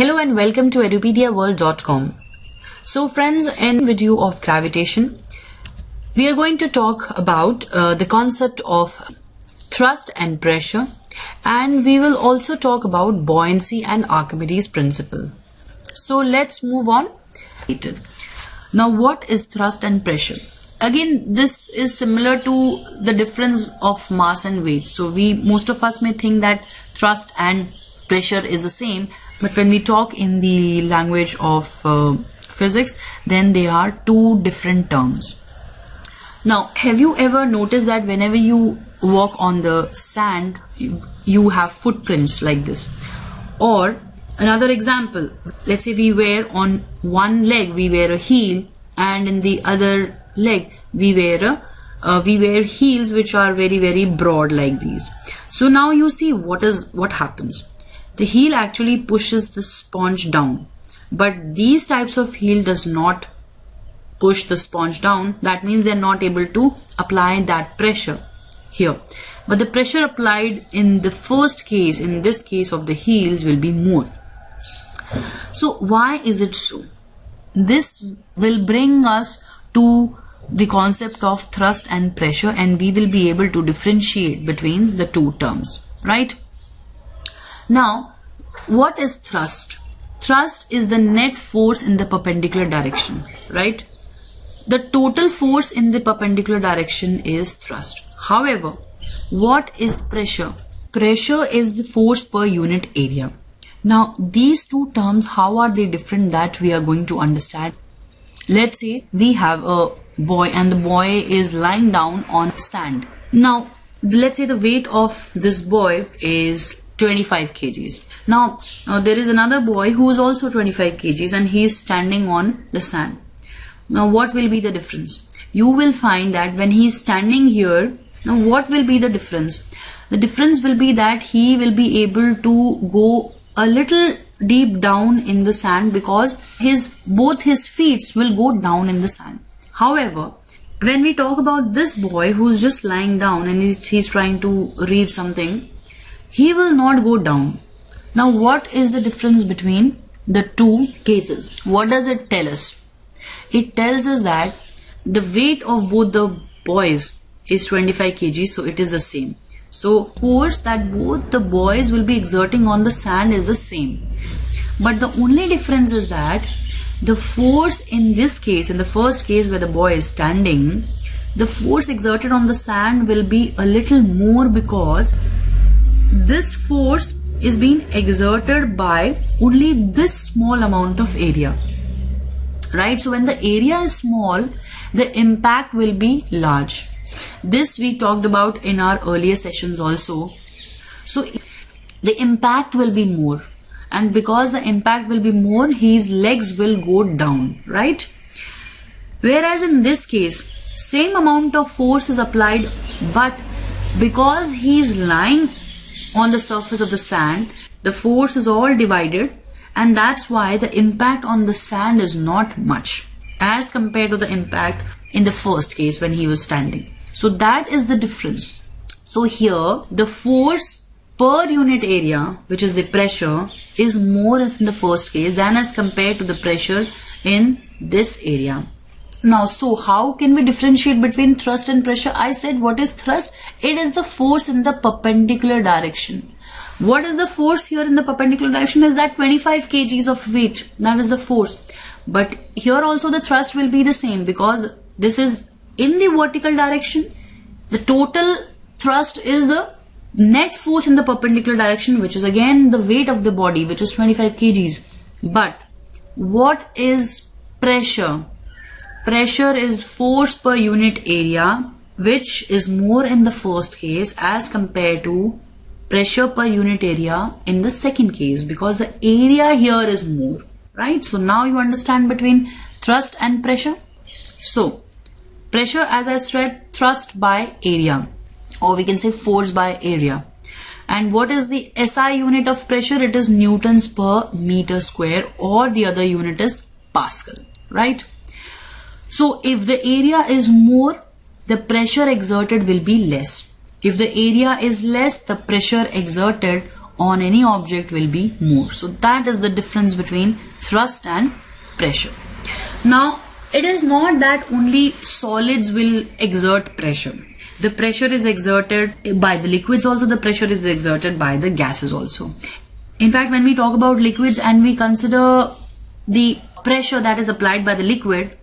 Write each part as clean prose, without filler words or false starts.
Hello and welcome to edupediaworld.com. So friends, in video of gravitation, we are going to talk about the concept of thrust and pressure, and we will also talk about buoyancy and Archimedes principle. So let's move on. Now, what is thrust and pressure? Again, this is similar to the difference of mass and weight. So most of us may think that thrust and pressure is the same, but when we talk in the language of physics, then they are two different terms. Now, have you ever noticed that whenever you walk on the sand, you have footprints like this? Or another example, let's say we wear on one leg, we wear a heel, and in the other leg we wear heels which are very broad like these. So now you see what happens. The heel actually pushes the sponge down, but these types of heel does not push the sponge down. That means they're not able to apply that pressure here, but the pressure applied in the first case, in this case of the heels, will be more. So why is it so? This will bring us to the concept of thrust and pressure, and we will be able to differentiate between the two terms, right? Now, what is thrust? Thrust is the net force in the perpendicular direction, right? The total force in the perpendicular direction is thrust. However, what is pressure? Pressure is the force per unit area. Now, these two terms, how are they different, that we are going to understand. Let's say we have a boy and the boy is lying down on sand. Now, let's say the weight of this boy is 25 kgs. Now, there is another boy who is also 25 kgs and he is standing on the sand. Now, what will be the difference? You will find that when he is standing here, now what will be the difference? The difference will be that he will be able to go a little deep down in the sand because both his feet will go down in the sand. However, when we talk about this boy who's just lying down and he's trying to read something, he will not go down. Now, what is the difference between the two cases? What does it tell us? It tells us that the weight of both the boys is 25 kg, so it is the same. So, force that both the boys will be exerting on the sand is the same. But the only difference is that the force in this case, in the first case where the boy is standing, the force exerted on the sand will be a little more because this force is being exerted by only this small amount of area, right? So when the area is small, the impact will be large. This we talked about in our earlier sessions also. So the impact will be more, and because the impact will be more, his legs will go down, right? Whereas in this case, same amount of force is applied, but because he is lying on the surface of the sand, the force is all divided, and that's why the impact on the sand is not much as compared to the impact in the first case when he was standing. So that is the difference. So here the force per unit area, which is the pressure, is more in the first case than as compared to the pressure in this area. Now, so how can we differentiate between thrust and pressure? I said, what is thrust? It is the force in the perpendicular direction. What is the force here in the perpendicular direction? Is that 25 kgs of weight. That is the force. But here also the thrust will be the same because this is in the vertical direction. The total thrust is the net force in the perpendicular direction, which is again the weight of the body, which is 25 kgs. But what is pressure? Pressure is force per unit area, which is more in the first case as compared to pressure per unit area in the second case, because the area here is more, right? So now you understand between thrust and pressure. So pressure, as I said, thrust by area, or we can say force by area. And what is the SI unit of pressure? It is newtons per meter square, or the other unit is Pascal, right? So if the area is more, the pressure exerted will be less. If the area is less, the pressure exerted on any object will be more. So that is the difference between thrust and pressure. Now, it is not that only solids will exert pressure. The pressure is exerted by the liquids also, the pressure is exerted by the gases also. In fact, when we talk about liquids and we consider the pressure that is applied by the liquid,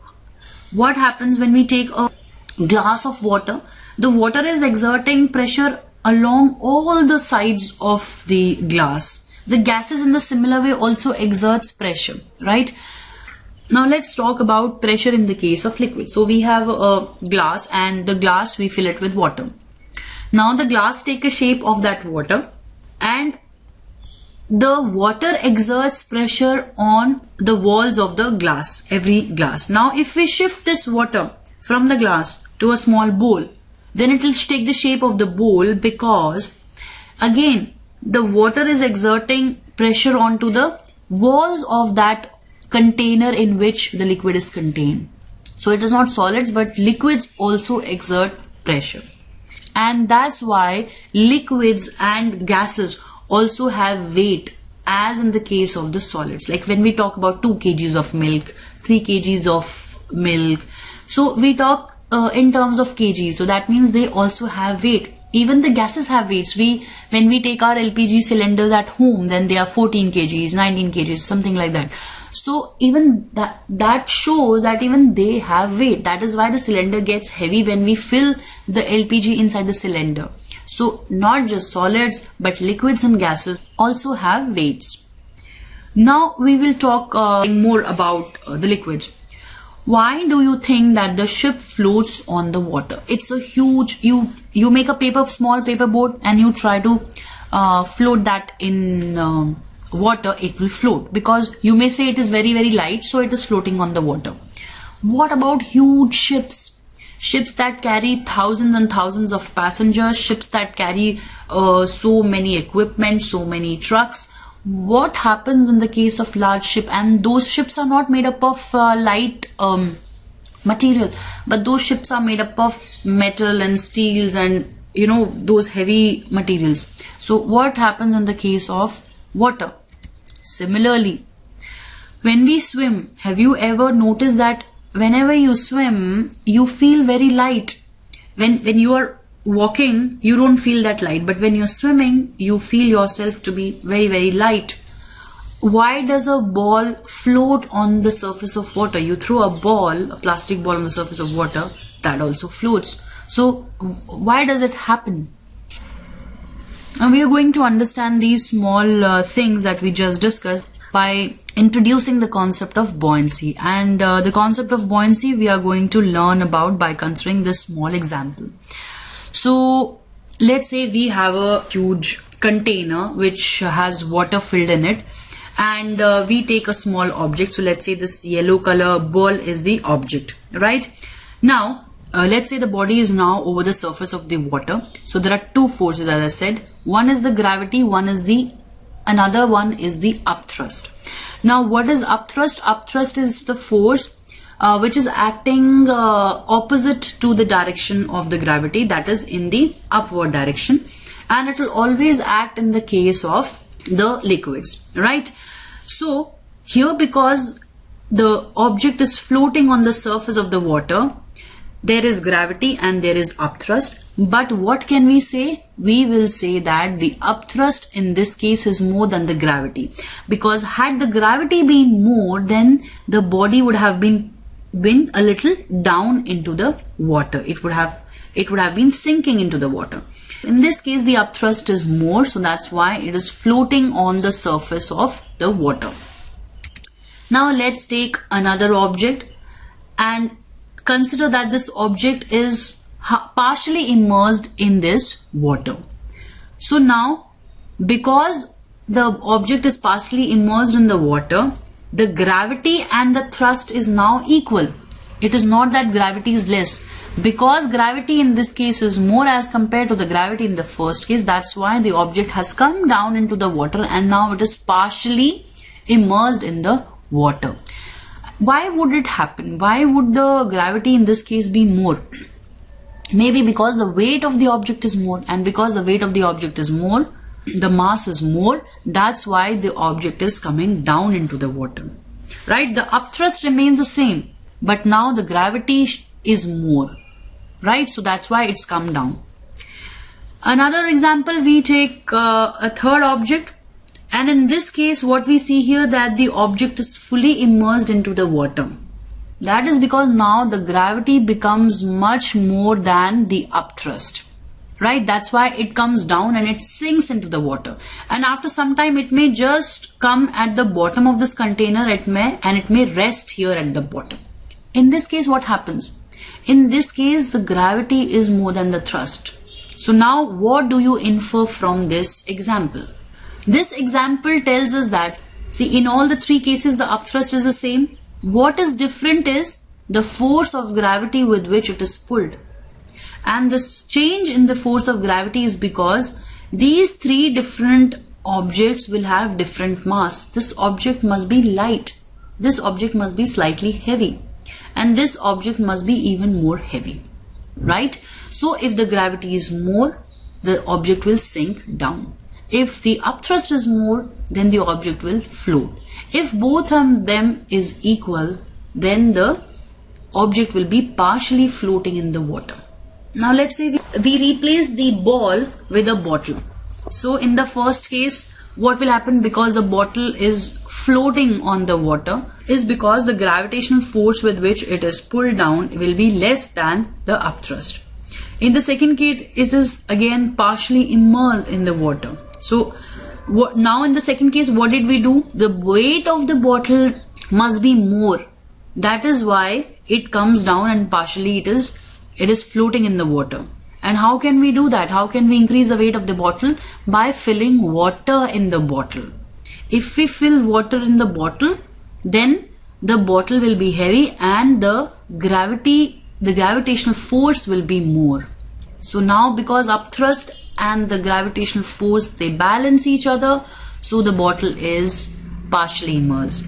what happens when we take a glass of water? The water is exerting pressure along all the sides of the glass. The gases in the similar way also exerts pressure, right? Now let's talk about pressure in the case of liquid. So we have a glass, and the glass we fill it with water. Now the glass take a shape of that water, and the water exerts pressure on the walls of the glass, every glass. Now if we shift this water from the glass to a small bowl, then it will take the shape of the bowl, because again the water is exerting pressure onto the walls of that container in which the liquid is contained. So it is not solids, but liquids also exert pressure. And that's why liquids and gases also have weight, as in the case of the solids. Like when we talk about 2 kgs of milk, 3 kgs of milk, so we talk in terms of kgs. So that means they also have weight. Even the gases have weights. When we take our LPG cylinders at home, then they are 14 kgs, 19 kgs, something like that. So even that shows that even they have weight. That is why the cylinder gets heavy when we fill the LPG inside the cylinder. So not just solids, but liquids and gases also have weights. Now we will talk more about the liquids. Why do you think that the ship floats on the water? It's a huge, you make a small paper boat and you try to float that in water, it will float, because you may say it is very, very light, so it is floating on the water. What about huge ships? Ships that carry thousands and thousands of passengers, ships that carry so many equipment, so many trucks. What happens in the case of large ship? And those ships are not made up of light material, but those ships are made up of metal and steels and those heavy materials. So what happens in the case of water? Similarly, when we swim, have you ever noticed that whenever you swim, you feel very light? When you are walking, you don't feel that light, but when you're swimming, you feel yourself to be very, very light. Why does a ball float on the surface of water? You throw a plastic ball on the surface of water, that also floats. So why does it happen? And we are going to understand these small things that we just discussed by introducing the concept of buoyancy. And the concept of buoyancy we are going to learn about by considering this small example. So let's say we have a huge container which has water filled in it, and we take a small object. So let's say this yellow color ball is the object, right? Now let's say the body is now over the surface of the water. So there are 2 forces, as I said. One is the gravity, another one is the upthrust. Now what is upthrust? Upthrust is the force which is acting opposite to the direction of the gravity, that is in the upward direction, and it will always act in the case of the liquids, right? So here, because the object is floating on the surface of the water, there is gravity and there is upthrust. But what can we say? We will say that the upthrust in this case is more than the gravity, because had the gravity been more, then the body would have been a little down into the water. It would have been sinking into the water. In this case, the upthrust is more, so that's why it is floating on the surface of the water. Now let's take another object and consider that this object is partially immersed in this water. So now, because the object is partially immersed in the water, the gravity and the thrust is now equal. It is not that gravity is less. Because gravity in this case is more as compared to the gravity in the first case, that's why the object has come down into the water and now it is partially immersed in the water. Why would it happen? Why would the gravity in this case be more? Maybe because the weight of the object is more, and because the weight of the object is more, the mass is more, that's why the object is coming down into the water. Right? The upthrust remains the same, but now the gravity is more. Right? So that's why it's come down. Another example, we take a third object, and in this case what we see here, that the object is fully immersed into the water. That is because now the gravity becomes much more than the upthrust. Right? That's why it comes down and it sinks into the water. And after some time it may just come at the bottom of this container, it may rest here at the bottom. In this case, what happens? In this case, the gravity is more than the thrust. So now what do you infer from this example? This example tells us that, see, in all the three cases the upthrust is the same. What is different is the force of gravity with which it is pulled. And this change in the force of gravity is because these three different objects will have different mass. This object must be light. This object must be slightly heavy. And this object must be even more heavy. Right? So if the gravity is more, the object will sink down. If the upthrust is more, then the object will float. If both of them is equal, then the object will be partially floating in the water. Now let's say we replace the ball with a bottle. So in the first case, what will happen, because the bottle is floating on the water, is because the gravitational force with which it is pulled down will be less than the upthrust. In the second case, it is again partially immersed in the water. So now in the second case, what did we do? The weight of the bottle must be more. That is why it comes down and partially it is floating in the water. And how can we do that? How can we increase the weight of the bottle? By filling water in the bottle. If we fill water in the bottle, then the bottle will be heavy and the gravitational force will be more. So now because upthrust and the gravitational force, they balance each other, so the bottle is partially immersed.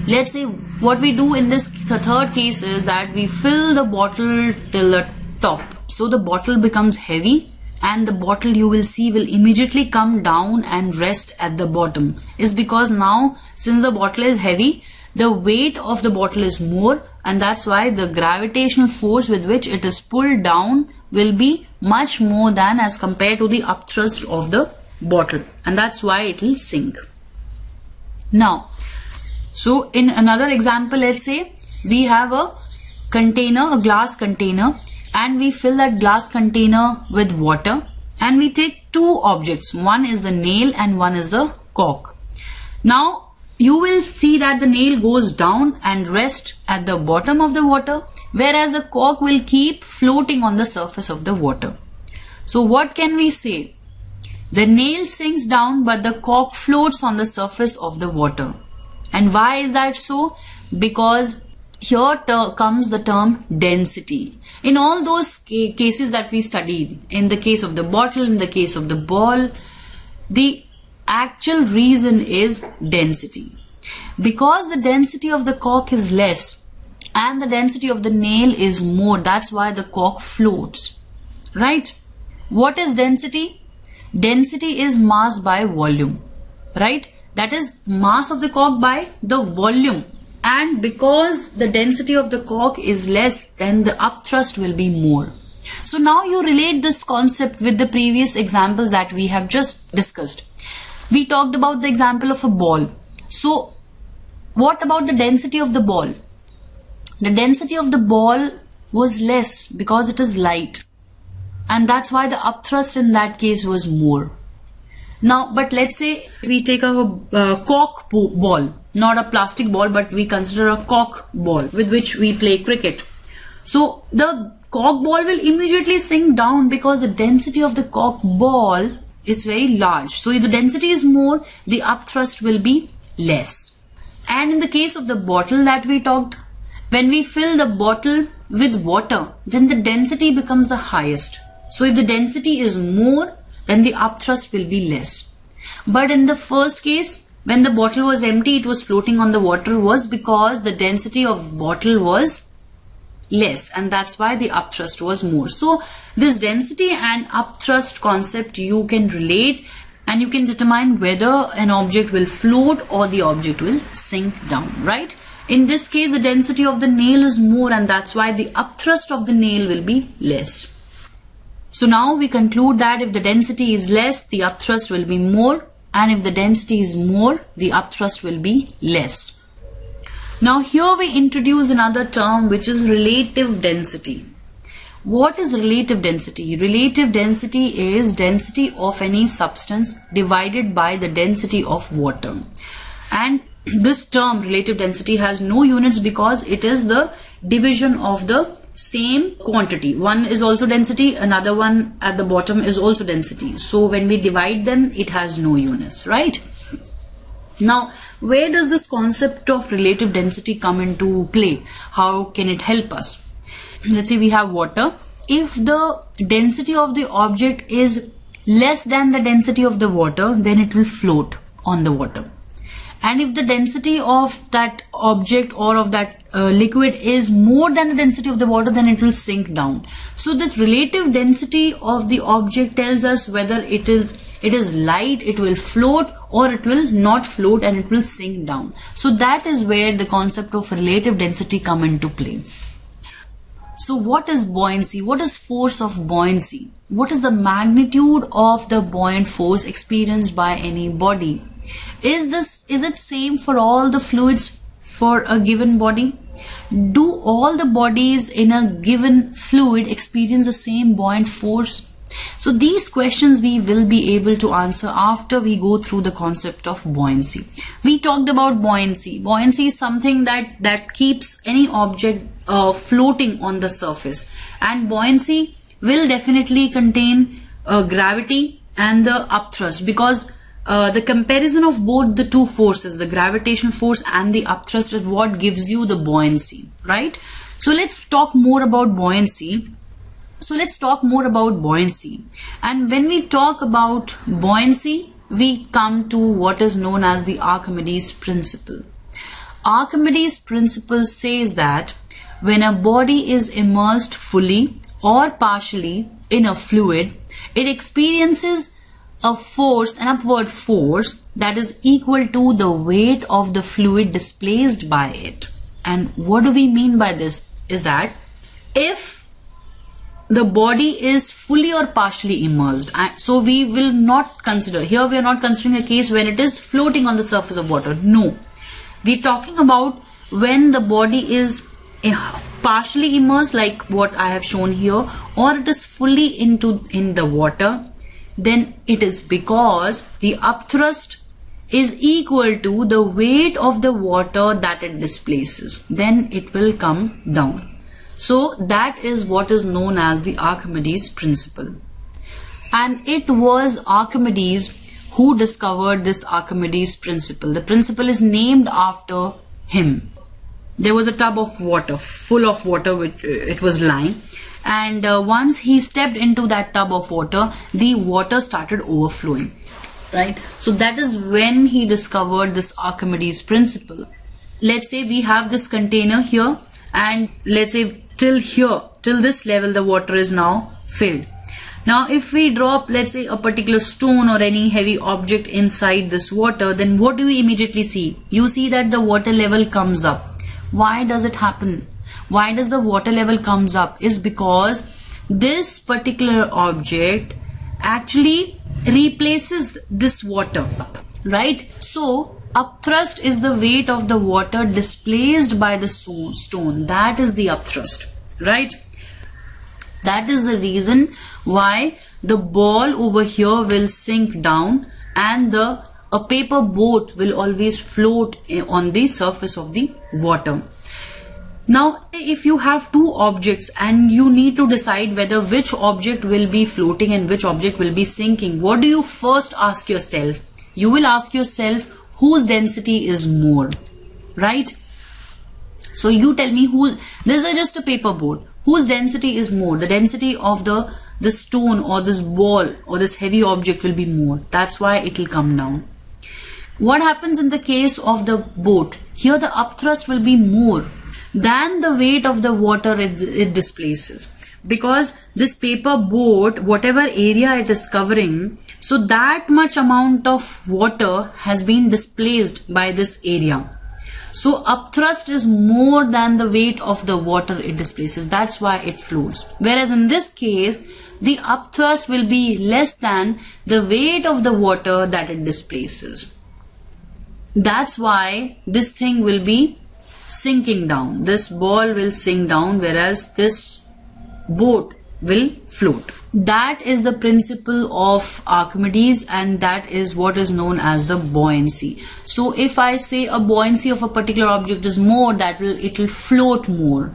Let's say what we do in the third case is that we fill the bottle till the top. So the bottle becomes heavy and the bottle, you will see, will immediately come down and rest at the bottom. Is because now since the bottle is heavy, the weight of the bottle is more, and that's why the gravitational force with which it is pulled down will be much more than as compared to the upthrust of the bottle, and that's why it will sink. Now, so in another example, let's say we have a container, a glass container, and we fill that glass container with water, and we take two objects. One is the nail and one is the cork. Now you will see that the nail goes down and rests at the bottom of the water, whereas the cork will keep floating on the surface of the water. So what can we say? The nail sinks down, but the cork floats on the surface of the water. And why is that so? Because here comes the term density. In all those cases that we studied, in the case of the bottle, in the case of the ball, the actual reason is density. Because the density of the cork is less and the density of the nail is more, that's why the cork floats. Right? What is density? Density is mass by volume. Right? That is mass of the cork by the volume. And because the density of the cork is less, then the upthrust will be more. So now you relate this concept with the previous examples that we have just discussed. We talked about the example of a ball. So what about the density of the ball? The density of the ball was less because it is light. And that's why the upthrust in that case was more. Now, but let's say we take a cork ball, not a plastic ball, but we consider a cork ball with which we play cricket. So the cork ball will immediately sink down because the density of the cork ball is very large. So if the density is more, the upthrust will be less. And in the case of the bottle that we talked, when we fill the bottle with water, then the density becomes the highest. So if the density is more, then the upthrust will be less. But in the first case, when the bottle was empty, it was floating on the water, was because the density of bottle was less, and that's why the upthrust was more. So this density and upthrust concept you can relate, and you can determine whether an object will float or the object will sink down, right? In this case, the density of the nail is more, and that's why the upthrust of the nail will be less. So now we conclude that if the density is less, the upthrust will be more, and if the density is more, the upthrust will be less. Now here we introduce another term, which is relative density. What is relative density? Relative density is density of any substance divided by the density of water. And this term relative density has no units because it is the division of the same quantity. One is also density, another one at the bottom is also density. So when we divide them, it has no units, right? Now, where does this concept of relative density come into play? How can it help us? Let's say we have water. If the density of the object is less than the density of the water, then it will float on the water. And if the density of that object or of that liquid is more than the density of the water, then it will sink down. So this relative density of the object tells us whether it is light, it will float, or it will not float and it will sink down. So that is where the concept of relative density come into play. So what is buoyancy? What is force of buoyancy? What is the magnitude of the buoyant force experienced by any body? Is it same for all the fluids for a given body? Do all the bodies in a given fluid experience the same buoyant force? So these questions we will be able to answer after we go through the concept of buoyancy. We talked about buoyancy. Buoyancy is something that keeps any object floating on the surface, and buoyancy will definitely contain gravity and the upthrust, because the comparison of both the two forces, the gravitational force and the upthrust, is what gives you the buoyancy, right? So let's talk more about buoyancy. And when we talk about buoyancy, we come to what is known as the Archimedes principle. Archimedes principle says that when a body is immersed fully or partially in a fluid, it experiences a force, an upward force, that is equal to the weight of the fluid displaced by it. And what do we mean by this? Is that if the body is fully or partially immersed, so we will not consider, here we are not considering a case when it is floating on the surface of water. No, we're talking about when the body is partially immersed, like what I have shown here, or it is fully in the water. Then it is because the upthrust is equal to the weight of the water that it displaces. Then it will come down. So that is what is known as the Archimedes principle. And it was Archimedes who discovered this Archimedes principle. The principle is named after him. There was a tub of water, full of water, which it was lying. And once he stepped into that tub of water, the water started overflowing, right? So that is when he discovered this Archimedes principle. Let's say we have this container here, and let's say till this level the water is now filled. Now if we drop, let's say, a particular stone or any heavy object inside this water, then what do we immediately see? You see that the water level comes up. Why does it happen? Why does the water level comes up? Is because this particular object actually replaces this water, right? So upthrust is the weight of the water displaced by the stone. That is the upthrust, right? That is the reason why the ball over here will sink down and a paper boat will always float on the surface of the water. Now, if you have two objects and you need to decide whether which object will be floating and which object will be sinking, what do you first ask yourself? You will ask yourself whose density is more, right? So you tell me this is just a paper boat. Whose density is more? The density of the stone or this ball or this heavy object will be more. That's why it will come down. What happens in the case of the boat? Here the upthrust will be more than the weight of the water it displaces, because this paper boat, whatever area it is covering, So that much amount of water has been displaced by this area. So upthrust is more than the weight of the water it displaces. That's why it floats. Whereas in this case, the upthrust will be less than the weight of the water that it displaces. That's why this thing will be sinking down. This ball will sink down, whereas this boat will float. That is the principle of Archimedes, and that is what is known as the buoyancy. So if I say a buoyancy of a particular object is more, it will float more.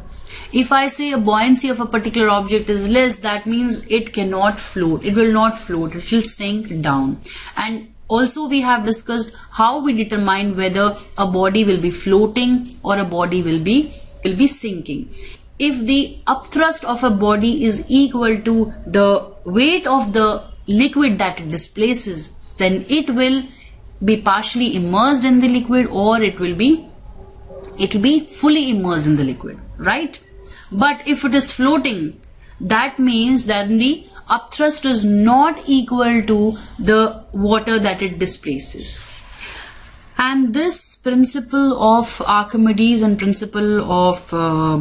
If I say a buoyancy of a particular object is less, that means it cannot float. It will not float. It will sink down. And also we have discussed how we determine whether a body will be floating or a body will be sinking. If the upthrust of a body is equal to the weight of the liquid that it displaces, then it will be partially immersed in the liquid, or it will be fully immersed in the liquid, right? But if it is floating, that means that the upthrust is not equal to the water that it displaces. And this principle of Archimedes and principle of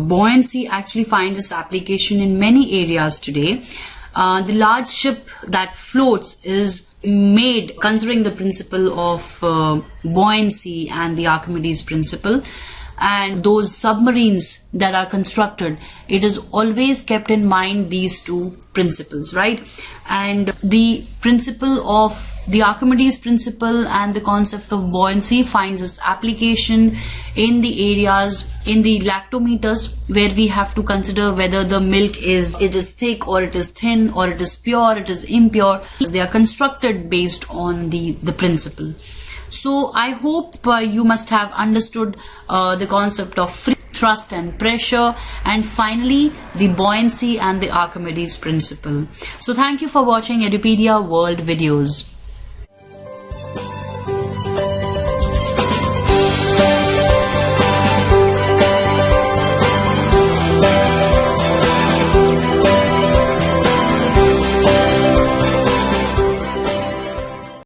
buoyancy actually finds its application in many areas today. The large ship that floats is made considering the principle of buoyancy and the Archimedes principle. And those submarines that are constructed, it is always kept in mind these two principles, right? And the principle of the Archimedes principle and the concept of buoyancy finds its application in the areas, in the lactometers, where we have to consider whether the milk is thick or it is thin, or it is pure, it is impure. They are constructed based on the principle. So I hope you must have understood the concept of free thrust and pressure, and finally the buoyancy and the Archimedes principle. So thank you for watching Edupedia World videos.